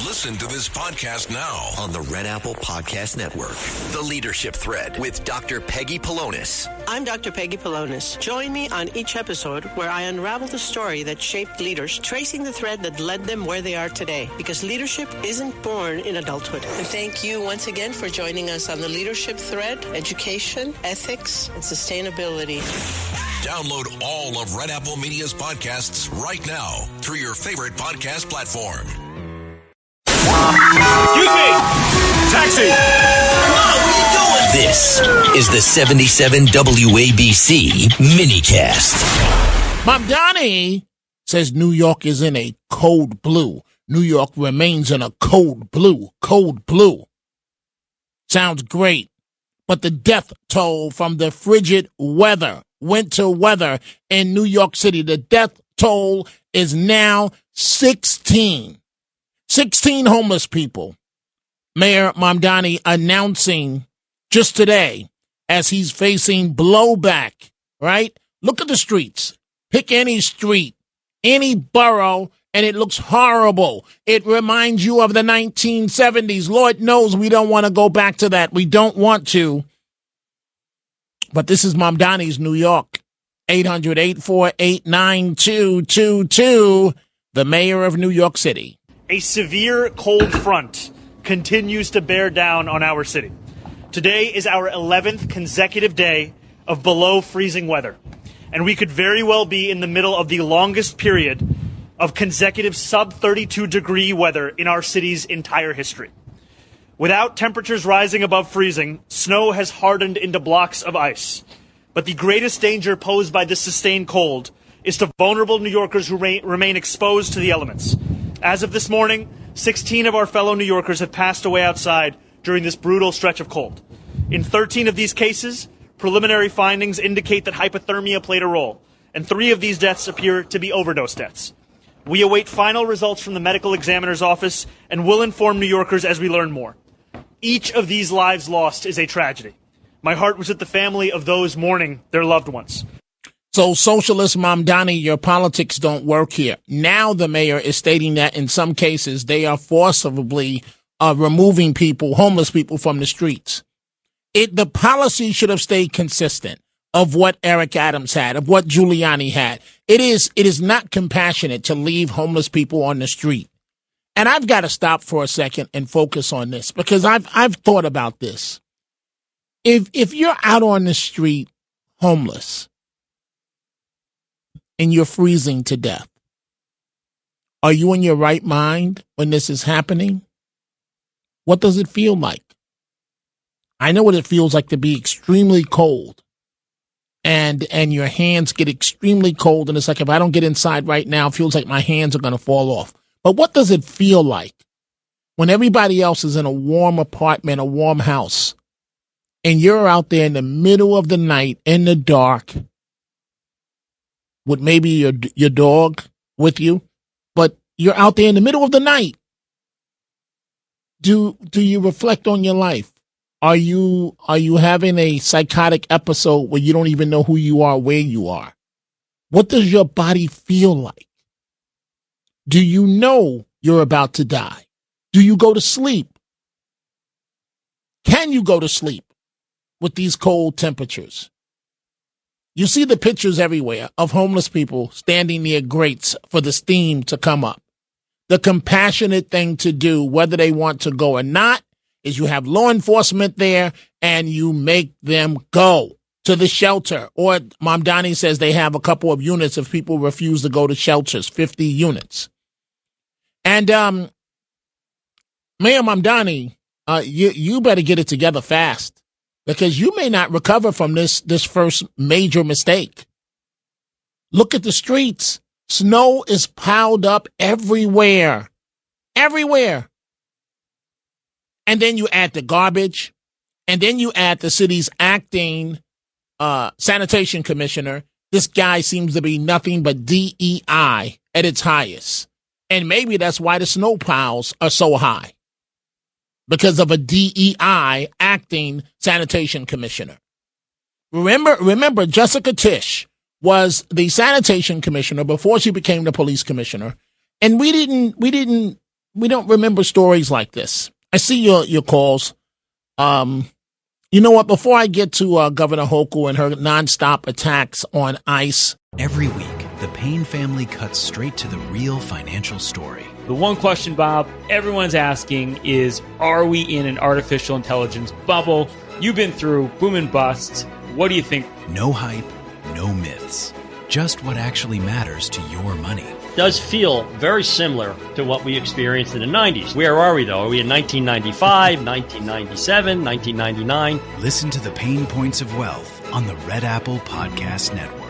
Listen to this podcast now on the Red Apple Podcast Network. The Leadership Thread with Dr. Peggy Polonis. I'm Dr. Peggy Polonis. Join me on each episode where I unravel the story that shaped leaders, tracing the thread that led them where they are today. Because leadership isn't born in adulthood. And thank you once again for joining us on the Leadership Thread, education, ethics, and sustainability. Download all of Red Apple Media's podcasts right now through your favorite podcast platform. Excuse me! Taxi! Come on, what are you doing? This is the 77 WABC minicast. Mamdani says New York is in a code blue. New York remains in a code blue. Code blue. Sounds great. But the death toll from the frigid weather, winter weather in New York City, the death toll is now 16. 16 homeless people. Mayor Mamdani announcing just today as he's facing blowback, right? Look at the streets. Pick any street, any borough, and it looks horrible. It reminds you of the 1970s. Lord knows we don't want to go back to that. We don't want to. But this is Mamdani's New York. 800-848-9222. The mayor of New York City. A severe cold front continues to bear down on our city. Today is our 11th consecutive day of below freezing weather, and we could very well be in the middle of the longest period of consecutive sub-32 degree weather in our city's entire history. Without temperatures rising above freezing, snow has hardened into blocks of ice. But the greatest danger posed by this sustained cold is to vulnerable New Yorkers who remain exposed to the elements. As of this morning, 16 of our fellow New Yorkers have passed away outside during this brutal stretch of cold. In 13 of these cases, preliminary findings indicate that hypothermia played a role, and 3 of these deaths appear to be overdose deaths. We await final results from the medical examiner's office and will inform New Yorkers as we learn more. Each of these lives lost is a tragedy. My heart was with the family of those mourning their loved ones. So, Socialist Mamdani, your politics don't work here. Now the mayor is stating that in some cases they are forcibly removing people, homeless people, from the streets. The policy should have stayed consistent of what Eric Adams had, of what Giuliani had. It is not compassionate to leave homeless people on the street. And I've got to stop for a second and focus on this because I've thought about this. If you're out on the street homeless, and you're freezing to death, are you in your right mind when this is happening? What does it feel like? I know what it feels like to be extremely cold and your hands get extremely cold. And it's like, if I don't get inside right now, it feels like my hands are going to fall off. But what does it feel like when everybody else is in a warm apartment, a warm house, and you're out there in the middle of the night in the dark with maybe your dog with you, but you're out there in the middle of the night? Do you reflect on your life? Are you having a psychotic episode where you don't even know who you are, where you are? What does your body feel like? Do you know you're about to die? Do you go to sleep? Can you go to sleep with these cold temperatures? You see the pictures everywhere of homeless people standing near grates for the steam to come up. The compassionate thing to do, whether they want to go or not, is you have law enforcement there and you make them go to the shelter. Or Mamdani says they have a couple of units if people refuse to go to shelters, 50 units. And Mayor Mamdani, you better get it together fast, because you may not recover from this first major mistake. Look at the streets. Snow is piled up everywhere. Everywhere. And then you add the garbage. And then you add the city's acting sanitation commissioner. This guy seems to be nothing but DEI at its highest. And maybe that's why the snow piles are so high, because of a DEI acting sanitation commissioner. Remember, Jessica Tisch was the sanitation commissioner before she became the police commissioner, and we didn't We don't remember stories like this. I see your calls. You know what? Before I get to Governor Hochul and her nonstop attacks on ICE. Every week, the Payne family cuts straight to the real financial story. The one question, Bob, everyone's asking is, are we in an artificial intelligence bubble? You've been through boom and busts. What do you think? No hype, no myths. Just what actually matters to your money. Does feel very similar to what we experienced in the 90s. Where are we, though? Are we in 1995, 1997, 1999? Listen to the Pain Points of Wealth on the Red Apple Podcast Network.